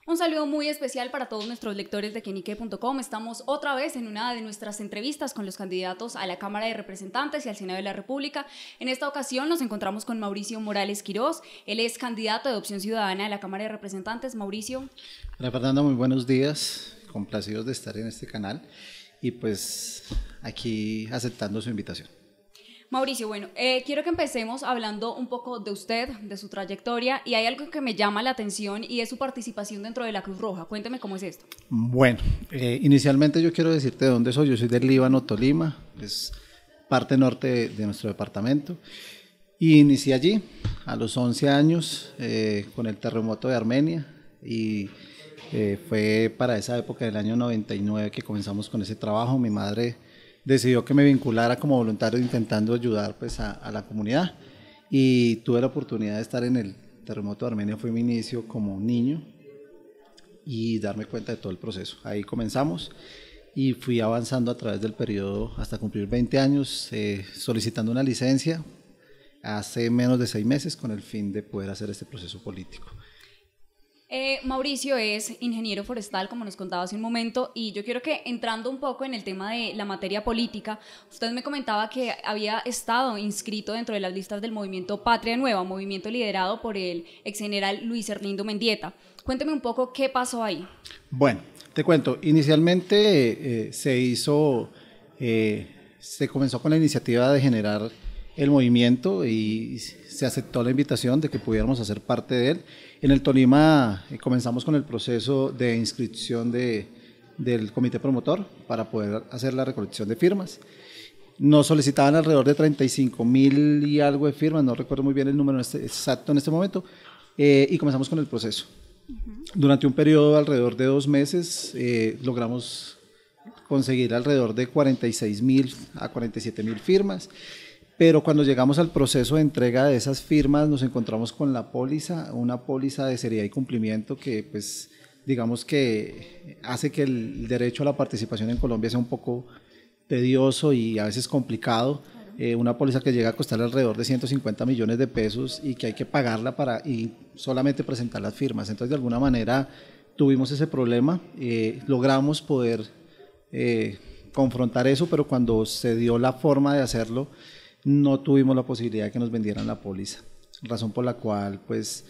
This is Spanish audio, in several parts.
Un saludo muy especial para todos nuestros lectores de Quenique.com. Estamos otra vez en una de nuestras entrevistas con los candidatos a la Cámara de Representantes y al Senado de la República. En esta ocasión nos encontramos con Mauricio Morales Quirós. Él es candidato de Opción Ciudadana de la Cámara de Representantes. Mauricio. Hola Fernanda, muy buenos días. Complacidos de estar en este canal y pues aquí aceptando su invitación. Mauricio, bueno, quiero que empecemos hablando un poco de usted, de su trayectoria, y hay algo que me llama la atención y es su participación dentro de la Cruz Roja. Cuénteme cómo es esto. Bueno, inicialmente yo quiero decirte de dónde soy. Yo soy del Líbano, Tolima, es parte norte de nuestro departamento. Y inicié allí a los 11 años con el terremoto de Armenia y fue para esa época del año 99 que comenzamos con ese trabajo. Mi madre decidió que me vinculara como voluntario intentando ayudar pues a la comunidad y tuve la oportunidad de estar en el terremoto de Armenia. Fue mi inicio como niño y darme cuenta de todo el proceso. Ahí comenzamos y fui avanzando a través del periodo hasta cumplir 20 años solicitando una licencia hace menos de 6 meses con el fin de poder hacer este proceso político. Mauricio es ingeniero forestal, como nos contaba hace un momento, y yo quiero que entrando un poco en el tema de la materia política, usted me comentaba que había estado inscrito dentro de las listas del movimiento Patria Nueva, movimiento liderado por el exgeneral Luis Erlindo Mendieta. Cuénteme un poco qué pasó ahí. Bueno, te cuento, inicialmente se comenzó con la iniciativa de generar el movimiento y se aceptó la invitación de que pudiéramos hacer parte de él. En el Tolima comenzamos con el proceso de inscripción del comité promotor para poder hacer la recolección de firmas. Nos solicitaban alrededor de 35.000 y algo de firmas, no recuerdo muy bien el número exacto en este momento, y comenzamos con el proceso. Durante un periodo alrededor de 2 meses logramos conseguir alrededor de 46.000 a 47.000 firmas. Pero cuando llegamos al proceso de entrega de esas firmas nos encontramos con la póliza, una póliza de seriedad y cumplimiento que pues digamos que hace que el derecho a la participación en Colombia sea un poco tedioso y a veces complicado. Una póliza que llega a costar alrededor de 150 millones de pesos y que hay que pagarla y solamente presentar las firmas. Entonces de alguna manera tuvimos ese problema, logramos poder confrontar eso, pero cuando se dio la forma de hacerlo no tuvimos la posibilidad de que nos vendieran la póliza, razón por la cual pues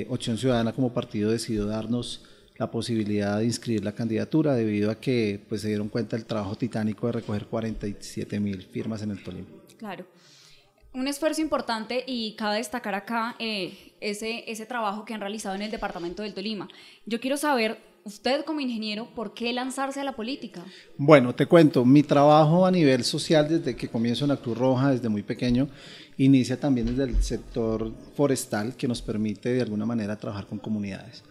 Opción Ciudadana como partido decidió darnos la posibilidad de inscribir la candidatura debido a que pues se dieron cuenta del trabajo titánico de recoger 47.000 firmas en el Tolima. Claro, un esfuerzo importante y cabe destacar acá ese trabajo que han realizado en el departamento del Tolima. Yo quiero saber, usted como ingeniero, ¿por qué lanzarse a la política? Bueno, te cuento, mi trabajo a nivel social desde que comienzo en la Cruz Roja, desde muy pequeño, inicia también desde el sector forestal que nos permite de alguna manera trabajar con comunidades.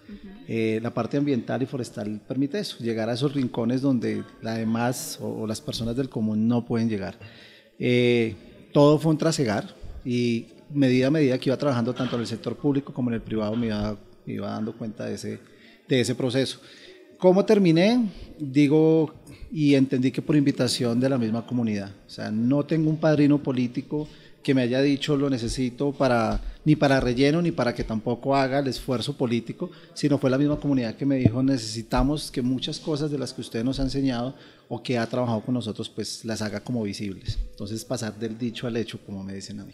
La parte ambiental y forestal permite eso, llegar a esos rincones donde la demás o las personas del común no pueden llegar. Todo fue un trasegar y medida a medida que iba trabajando tanto en el sector público como en el privado me iba dando cuenta de ese proceso. ¿Cómo terminé? Digo, y entendí que por invitación de la misma comunidad. O sea, no tengo un padrino político que me haya dicho lo necesito ni para relleno ni para que tampoco haga el esfuerzo político, sino fue la misma comunidad que me dijo necesitamos que muchas cosas de las que usted nos ha enseñado o que ha trabajado con nosotros pues las haga como visibles. Entonces pasar del dicho al hecho, como me dicen a mí.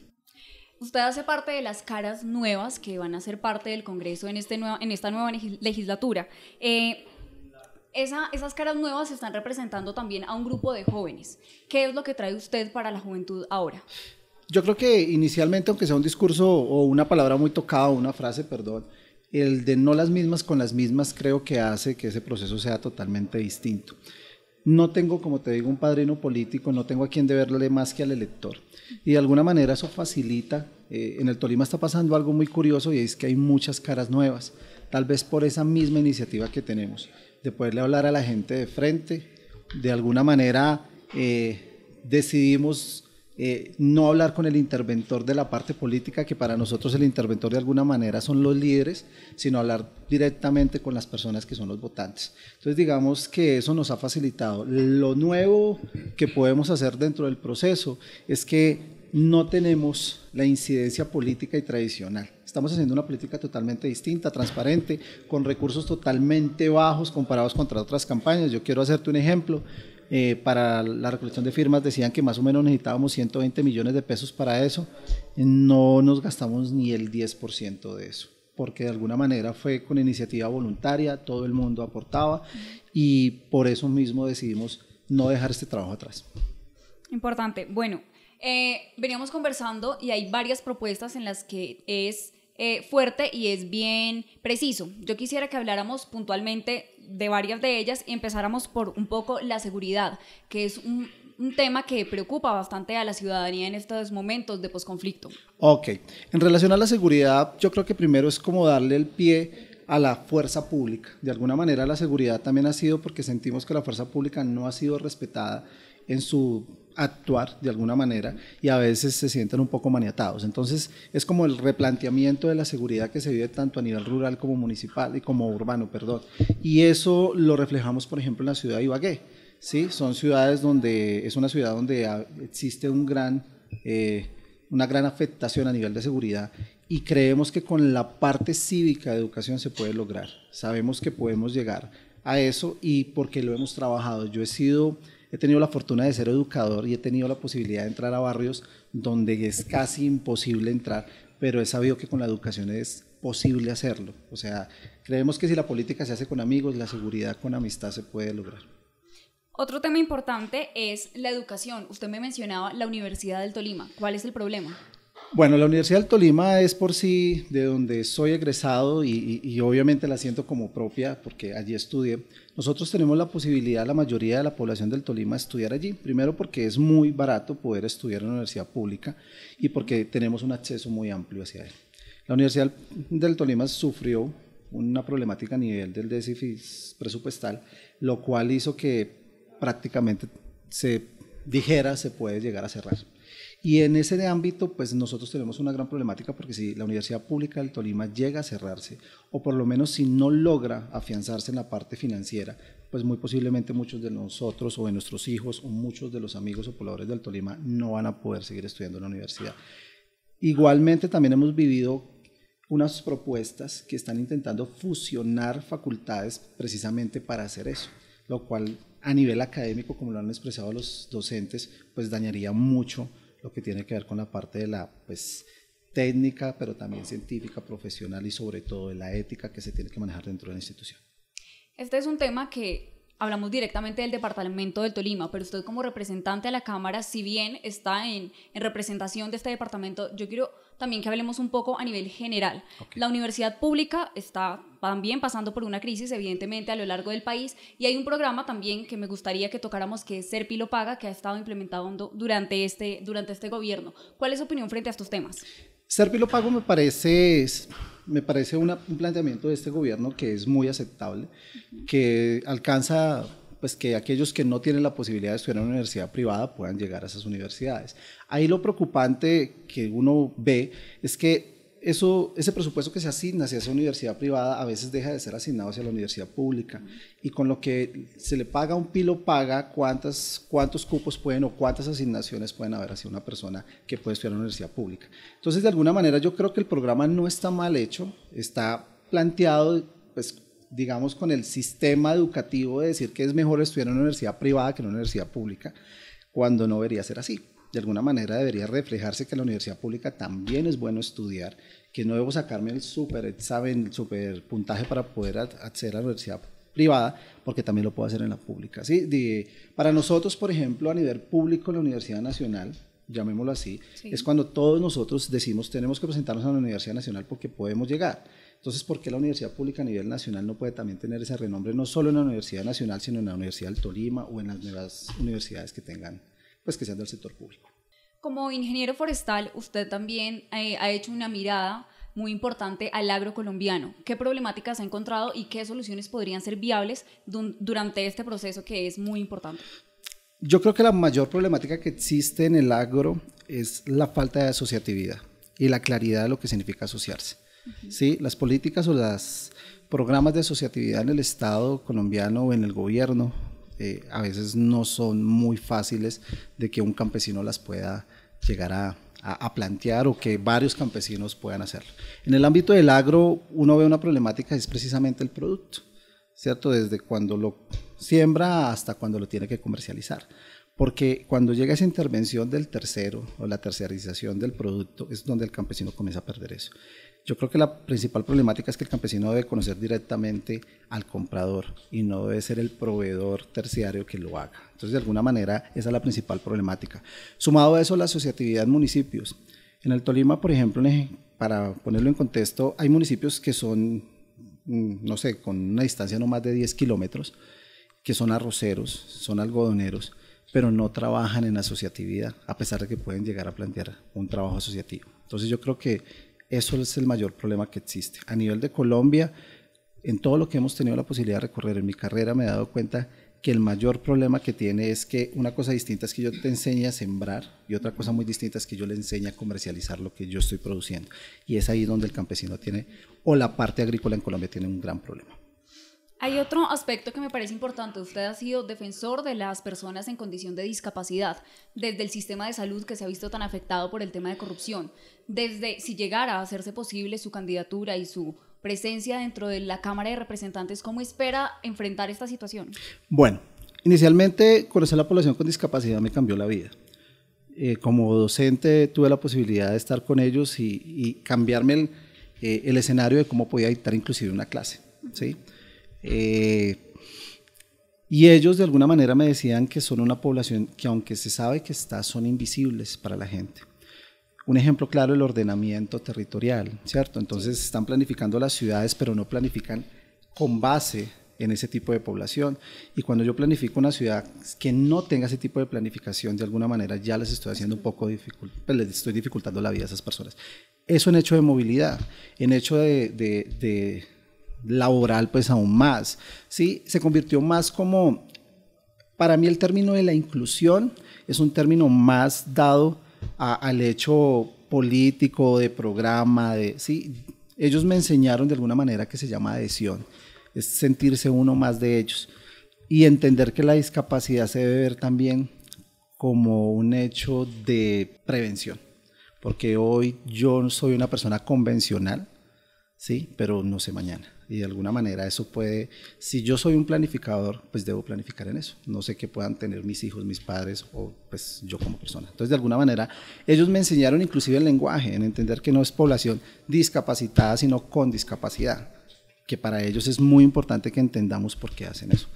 Usted hace parte de las caras nuevas que van a ser parte del Congreso en esta nueva legislatura. Esas caras nuevas están representando también a un grupo de jóvenes. ¿Qué es lo que trae usted para la juventud ahora? Yo creo que inicialmente, aunque sea un discurso o una palabra muy tocada, una frase, perdón, el de no las mismas con las mismas creo que hace que ese proceso sea totalmente distinto. No tengo, como te digo, un padrino político, no tengo a quien deberle más que al elector. Y de alguna manera eso facilita. En el Tolima está pasando algo muy curioso y es que hay muchas caras nuevas, tal vez por esa misma iniciativa que tenemos, de poderle hablar a la gente de frente. De alguna manera decidimos no hablar con el interventor de la parte política, que para nosotros el interventor de alguna manera son los líderes, sino hablar directamente con las personas que son los votantes. Entonces digamos que eso nos ha facilitado. Lo nuevo que podemos hacer dentro del proceso es que no tenemos la incidencia política y tradicional. Estamos haciendo una política totalmente distinta, transparente, con recursos totalmente bajos comparados contra otras campañas. Yo quiero hacerte un ejemplo. Para la recolección de firmas decían que más o menos necesitábamos 120 millones de pesos para eso. No nos gastamos ni el 10% de eso, porque de alguna manera fue con iniciativa voluntaria, todo el mundo aportaba y por eso mismo decidimos no dejar este trabajo atrás. Importante. Bueno, veníamos conversando y hay varias propuestas en las que es fuerte y es bien preciso. Yo quisiera que habláramos puntualmente de varias de ellas y empezáramos por un poco la seguridad, que es un tema que preocupa bastante a la ciudadanía en estos momentos de posconflicto. Ok, en relación a la seguridad, yo creo que primero es como darle el pie a la fuerza pública. De alguna manera la seguridad también ha sido porque sentimos que la fuerza pública no ha sido respetada en su actuar de alguna manera y a veces se sienten un poco maniatados. Entonces es como el replanteamiento de la seguridad que se vive tanto a nivel rural como municipal y como urbano, perdón. Y eso lo reflejamos, por ejemplo, en la ciudad de Ibagué. ¿Sí? Son ciudades donde, es una ciudad donde existe una gran afectación a nivel de seguridad y creemos que con la parte cívica de educación se puede lograr. Sabemos que podemos llegar a eso y porque lo hemos trabajado. He tenido la fortuna de ser educador y he tenido la posibilidad de entrar a barrios donde es casi imposible entrar, pero he sabido que con la educación es posible hacerlo. O sea, creemos que si la política se hace con amigos, la seguridad con amistad se puede lograr. Otro tema importante es la educación. Usted me mencionaba la Universidad del Tolima. ¿Cuál es el problema? Bueno, la Universidad del Tolima es por sí de donde soy egresado y obviamente la siento como propia porque allí estudié. Nosotros tenemos la posibilidad, la mayoría de la población del Tolima, de estudiar allí. Primero porque es muy barato poder estudiar en una universidad pública y porque tenemos un acceso muy amplio hacia él. La Universidad del Tolima sufrió una problemática a nivel del déficit presupuestal, lo cual hizo que prácticamente se puede llegar a cerrar. Y en ese ámbito, pues nosotros tenemos una gran problemática porque si la Universidad Pública del Tolima llega a cerrarse, o por lo menos si no logra afianzarse en la parte financiera, pues muy posiblemente muchos de nosotros o de nuestros hijos o muchos de los amigos o pobladores del Tolima no van a poder seguir estudiando en la universidad. Igualmente también hemos vivido unas propuestas que están intentando fusionar facultades precisamente para hacer eso, lo cual a nivel académico, como lo han expresado los docentes, pues dañaría mucho lo que tiene que ver con la parte de la técnica, pero también científica, profesional y sobre todo de la ética que se tiene que manejar dentro de la institución. Este es un tema que hablamos directamente del departamento del Tolima, pero usted como representante a la Cámara, si bien está en representación de este departamento, yo quiero también que hablemos un poco a nivel general. Okay. La universidad pública está también pasando por una crisis, evidentemente, a lo largo del país, y hay un programa también que me gustaría que tocáramos, que es Serpi lo Paga, que ha estado implementado durante este gobierno. ¿Cuál es su opinión frente a estos temas? Serpi lo Pago me parece un planteamiento de este gobierno que es muy aceptable, que alcanza pues que aquellos que no tienen la posibilidad de estudiar en una universidad privada puedan llegar a esas universidades. Ahí lo preocupante que uno ve es que ese presupuesto que se asigna hacia esa universidad privada a veces deja de ser asignado hacia la universidad pública y con lo que se le paga un pilo paga cuántos cupos pueden o cuántas asignaciones pueden haber hacia una persona que puede estudiar en una universidad pública. Entonces, de alguna manera yo creo que el programa no está mal hecho, está planteado pues digamos con el sistema educativo de decir que es mejor estudiar en una universidad privada que en una universidad pública, cuando no debería ser así. De alguna manera debería reflejarse que en la universidad pública también es bueno estudiar, que no debo sacarme el super examen, el super puntaje para poder acceder a la universidad privada, porque también lo puedo hacer en la pública. ¿Sí? Para nosotros, por ejemplo, a nivel público en la Universidad Nacional, llamémoslo así, sí, es cuando todos nosotros decimos tenemos que presentarnos a la Universidad Nacional porque podemos llegar. Entonces, ¿por qué la universidad pública a nivel nacional no puede también tener ese renombre, no solo en la Universidad Nacional, sino en la Universidad del Tolima o en las nuevas universidades que tengan, pues que sean del sector público? Como ingeniero forestal, usted también ha hecho una mirada muy importante al agro colombiano. ¿Qué problemáticas ha encontrado y qué soluciones podrían ser viables durante este proceso que es muy importante? Yo creo que la mayor problemática que existe en el agro es la falta de asociatividad y la claridad de lo que significa asociarse. ¿Sí? Las políticas o los programas de asociatividad en el Estado colombiano o en el gobierno a veces no son muy fáciles de que un campesino las pueda llegar a plantear o que varios campesinos puedan hacerlo. En el ámbito del agro, uno ve una problemática, es precisamente el producto, ¿cierto? Desde cuando lo siembra hasta cuando lo tiene que comercializar. Porque cuando llega esa intervención del tercero o la terciarización del producto es donde el campesino comienza a perder eso. Yo creo que la principal problemática es que el campesino debe conocer directamente al comprador y no debe ser el proveedor terciario que lo haga. Entonces, de alguna manera, esa es la principal problemática. Sumado a eso, la asociatividad en municipios. En el Tolima, por ejemplo, para ponerlo en contexto, hay municipios que son, no sé, con una distancia no más de 10 kilómetros, que son arroceros, son algodoneros, pero no trabajan en asociatividad, a pesar de que pueden llegar a plantear un trabajo asociativo. Entonces, yo creo que eso es el mayor problema que existe. A nivel de Colombia, en todo lo que hemos tenido la posibilidad de recorrer en mi carrera, me he dado cuenta que el mayor problema que tiene es que una cosa distinta es que yo te enseñe a sembrar y otra cosa muy distinta es que yo le enseñe a comercializar lo que yo estoy produciendo. Y es ahí donde el campesino tiene, o la parte agrícola en Colombia tiene un gran problema. Hay otro aspecto que me parece importante. Usted ha sido defensor de las personas en condición de discapacidad, desde el sistema de salud que se ha visto tan afectado por el tema de corrupción, desde si llegara a hacerse posible su candidatura y su presencia dentro de la Cámara de Representantes, ¿cómo espera enfrentar esta situación? Bueno, inicialmente conocer la población con discapacidad me cambió la vida. Como docente tuve la posibilidad de estar con ellos y cambiarme el escenario de cómo podía dictar inclusive una clase, ¿sí? Y ellos de alguna manera me decían que son una población que aunque se sabe que está, son invisibles para la gente. Un ejemplo claro, el ordenamiento territorial, ¿cierto? Entonces están planificando las ciudades, pero no planifican con base en ese tipo de población. Y cuando yo planifico una ciudad que no tenga ese tipo de planificación, de alguna manera ya les estoy haciendo un poco pues les estoy dificultando la vida a esas personas. Eso en hecho de movilidad, en hecho de laboral pues aún más, ¿sí? Se convirtió más como, para mí el término de la inclusión es un término más dado al hecho político, de programa, ¿sí? Ellos me enseñaron de alguna manera que se llama adhesión, es sentirse uno más de ellos y entender que la discapacidad se debe ver también como un hecho de prevención, porque hoy yo soy una persona convencional, ¿sí? Pero no sé mañana. Y de alguna manera eso puede, si yo soy un planificador, pues debo planificar en eso. No sé qué puedan tener mis hijos, mis padres o pues yo como persona. Entonces de alguna manera ellos me enseñaron inclusive el lenguaje, en entender que no es población discapacitada, sino con discapacidad, que para ellos es muy importante que entendamos por qué hacen eso.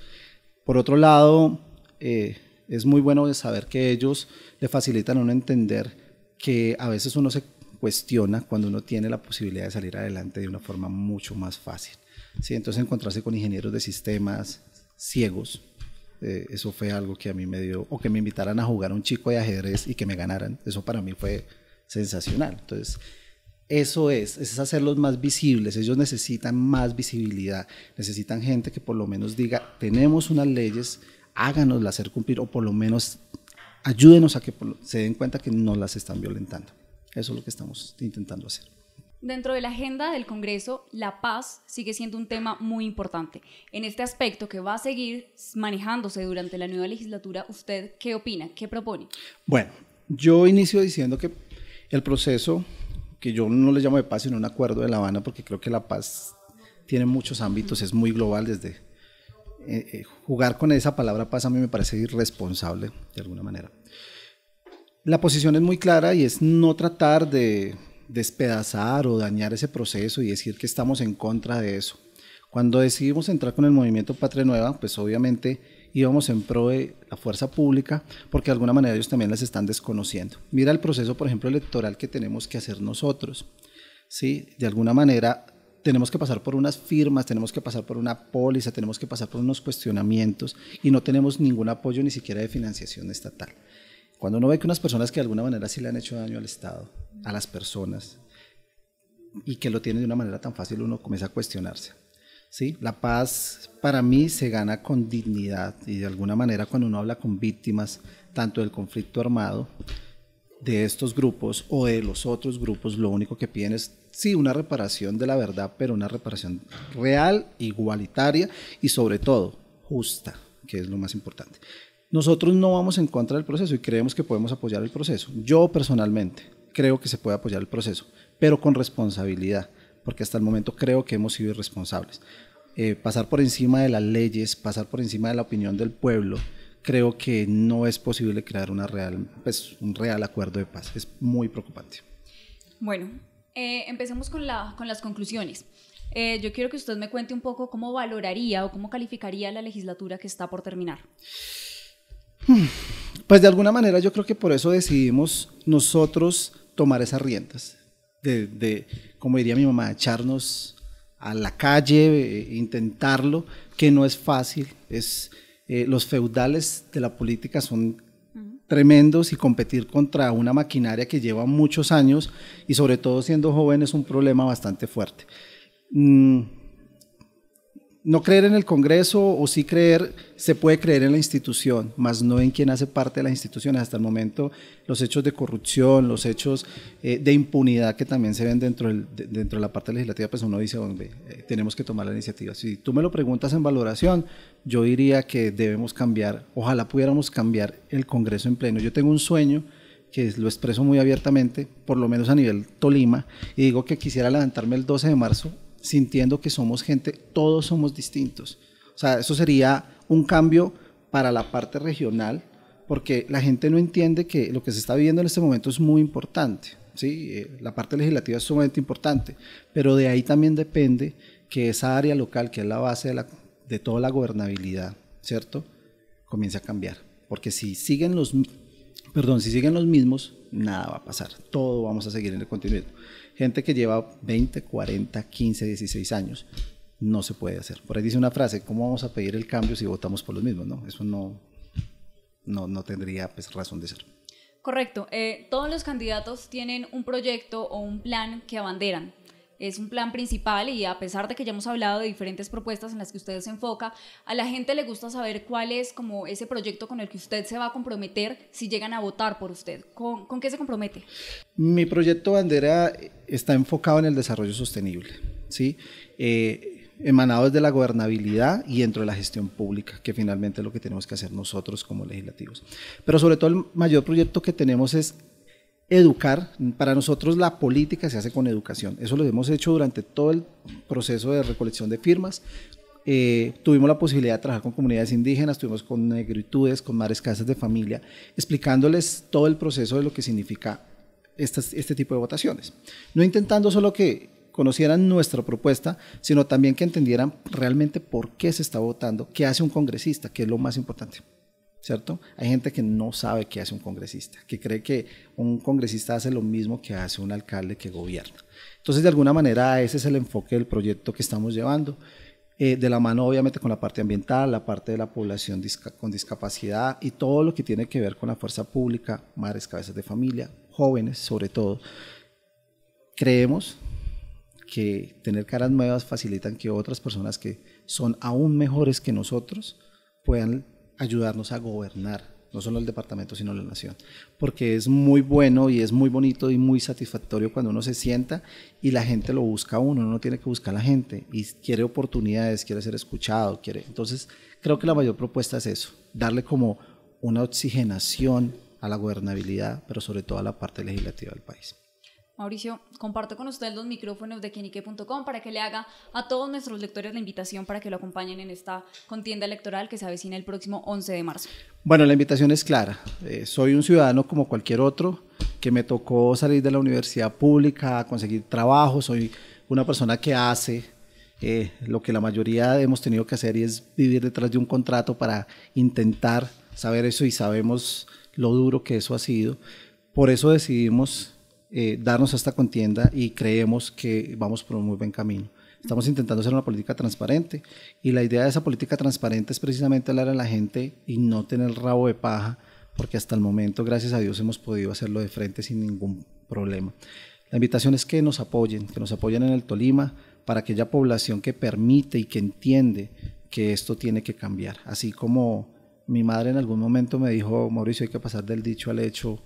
Por otro lado, es muy bueno saber que ellos le facilitan a uno entender que a veces uno se cuestiona cuando uno tiene la posibilidad de salir adelante de una forma mucho más fácil, ¿sí? Entonces encontrarse con ingenieros de sistemas ciegos, eso fue algo que a mí me dio, o que me invitaran a jugar un chico de ajedrez y que me ganaran, eso para mí fue sensacional. Entonces eso es hacerlos más visibles. Ellos necesitan más visibilidad, necesitan gente que por lo menos diga, tenemos unas leyes, háganoslas hacer cumplir, o por lo menos ayúdenos a que se den cuenta que no las están violentando. Eso es lo que estamos intentando hacer. Dentro de la agenda del Congreso, la paz sigue siendo un tema muy importante. En este aspecto que va a seguir manejándose durante la nueva legislatura, ¿usted qué opina? ¿Qué propone? Bueno, yo inicio diciendo que el proceso, que yo no le llamo de paz, sino un acuerdo de La Habana, porque creo que la paz tiene muchos ámbitos, es muy global. Desde jugar con esa palabra paz a mí me parece irresponsable de alguna manera. La posición es muy clara y es no tratar de despedazar o dañar ese proceso y decir que estamos en contra de eso. Cuando decidimos entrar con el movimiento Patria Nueva, pues obviamente íbamos en pro de la fuerza pública, porque de alguna manera ellos también las están desconociendo. Mira el proceso, por ejemplo, electoral que tenemos que hacer nosotros, ¿sí? De alguna manera tenemos que pasar por unas firmas, tenemos que pasar por una póliza, tenemos que pasar por unos cuestionamientos y no tenemos ningún apoyo ni siquiera de financiación estatal. Cuando uno ve que unas personas que de alguna manera sí le han hecho daño al Estado, a las personas, y que lo tienen de una manera tan fácil, uno comienza a cuestionarse, ¿sí? La paz para mí se gana con dignidad, y de alguna manera cuando uno habla con víctimas, tanto del conflicto armado, de estos grupos o de los otros grupos, lo único que piden es, sí, una reparación de la verdad, pero una reparación real, igualitaria y sobre todo justa, que es lo más importante. Nosotros no vamos en contra del proceso y creemos que podemos apoyar el proceso. Yo personalmente creo que se puede apoyar el proceso, pero con responsabilidad, porque hasta el momento creo que hemos sido irresponsables. Pasar por encima de las leyes, pasar por encima de la opinión del pueblo, creo que no es posible crear un real acuerdo de paz. Es muy preocupante. Bueno, empecemos con las conclusiones. Yo quiero que usted me cuente un poco cómo valoraría o cómo calificaría la legislatura que está por terminar. Pues de alguna manera yo creo que por eso decidimos nosotros tomar esas riendas, como diría mi mamá, echarnos a la calle, intentarlo, que no es fácil. Los feudales de la política son tremendos y competir contra una maquinaria que lleva muchos años y sobre todo siendo joven es un problema bastante fuerte. No creer en el Congreso o sí creer, se puede creer en la institución, más no en quien hace parte de las instituciones. Hasta el momento los hechos de corrupción, los hechos de impunidad que también se ven dentro de la parte legislativa, pues uno dice, tenemos que tomar la iniciativa. Si tú me lo preguntas en valoración, yo diría que debemos cambiar, ojalá pudiéramos cambiar el Congreso en pleno. Yo tengo un sueño que lo expreso muy abiertamente, por lo menos a nivel Tolima, y digo que quisiera levantarme el 12 de marzo sintiendo que somos gente, todos somos distintos. O sea, eso sería un cambio para la parte regional, porque la gente no entiende que lo que se está viviendo en este momento es muy importante, ¿sí? La parte legislativa es sumamente importante, pero de ahí también depende que esa área local, que es la base de toda la gobernabilidad, ¿cierto?, comience a cambiar, porque si siguen los mismos, nada va a pasar, todo vamos a seguir en el continuismo. Gente que lleva 20, 40, 15, 16 años, no se puede hacer. Por ahí dice una frase, ¿cómo vamos a pedir el cambio si votamos por los mismos? No, eso no tendría pues razón de ser. Correcto. Todos los candidatos tienen un proyecto o un plan que abanderan. Es un plan principal y a pesar de que ya hemos hablado de diferentes propuestas en las que usted se enfoca, a la gente le gusta saber cuál es como ese proyecto con el que usted se va a comprometer si llegan a votar por usted. ¿Con qué se compromete? Mi proyecto bandera está enfocado en el desarrollo sostenible, ¿sí? Emanado desde la gobernabilidad y dentro de la gestión pública, que finalmente es lo que tenemos que hacer nosotros como legislativos. Pero sobre todo el mayor proyecto que tenemos es educar. Para nosotros la política se hace con educación. Eso lo hemos hecho durante todo el proceso de recolección de firmas. Tuvimos la posibilidad de trabajar con comunidades indígenas, tuvimos con negritudes, con madres casas de familia, explicándoles todo el proceso de lo que significa este tipo de votaciones. No intentando solo que conocieran nuestra propuesta, sino también que entendieran realmente por qué se está votando, qué hace un congresista, que es lo más importante, ¿cierto? Hay gente que no sabe qué hace un congresista, que cree que un congresista hace lo mismo que hace un alcalde que gobierna. Entonces, de alguna manera, ese es el enfoque del proyecto que estamos llevando, de la mano obviamente con la parte ambiental, la parte de la población con discapacidad y todo lo que tiene que ver con la fuerza pública, madres, cabezas de familia, jóvenes sobre todo. Creemos que tener caras nuevas facilitan que otras personas que son aún mejores que nosotros puedan ayudarnos a gobernar, no solo el departamento, sino la nación, porque es muy bueno y es muy bonito y muy satisfactorio cuando uno se sienta y la gente lo busca a uno no tiene que buscar a la gente y quiere oportunidades, quiere ser escuchado, entonces creo que la mayor propuesta es eso, darle como una oxigenación a la gobernabilidad, pero sobre todo a la parte legislativa del país. Mauricio, comparto con usted los micrófonos de Quenique.com para que le haga a todos nuestros lectores la invitación para que lo acompañen en esta contienda electoral que se avecina el próximo 11 de marzo. Bueno, la invitación es clara. Soy un ciudadano como cualquier otro que me tocó salir de la universidad pública, conseguir trabajo, soy una persona que hace lo que la mayoría hemos tenido que hacer y es vivir detrás de un contrato para intentar saber eso y sabemos lo duro que eso ha sido. Por eso decidimos darnos a esta contienda y creemos que vamos por un muy buen camino. Estamos intentando hacer una política transparente y la idea de esa política transparente es precisamente hablar a la gente y no tener rabo de paja, porque hasta el momento, gracias a Dios, hemos podido hacerlo de frente sin ningún problema. La invitación es que nos apoyen en el Tolima para aquella población que permite y que entiende que esto tiene que cambiar. Así como mi madre en algún momento me dijo, Mauricio, hay que pasar del dicho al hecho,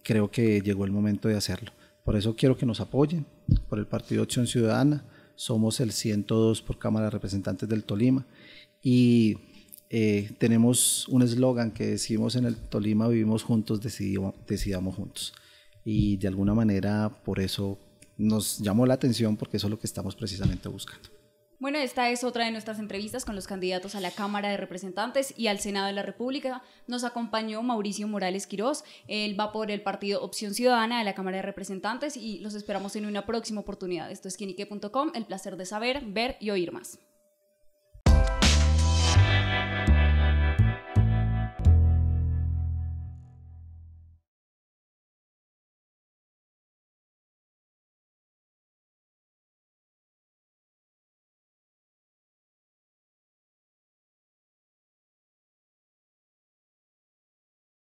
creo que llegó el momento de hacerlo. Por eso quiero que nos apoyen por el Partido Acción Ciudadana. Somos el 102 por Cámara de Representantes del Tolima y tenemos un eslogan que decimos en el Tolima: vivimos juntos, decidamos juntos. y de alguna manera por eso nos llamó la atención, porque eso es lo que estamos precisamente buscando. Bueno, esta es otra de nuestras entrevistas con los candidatos a la Cámara de Representantes y al Senado de la República. Nos acompañó Mauricio Morales Quirós, él va por el partido Opción Ciudadana de la Cámara de Representantes y los esperamos en una próxima oportunidad. Esto es Quienique.com, el placer de saber, ver y oír más.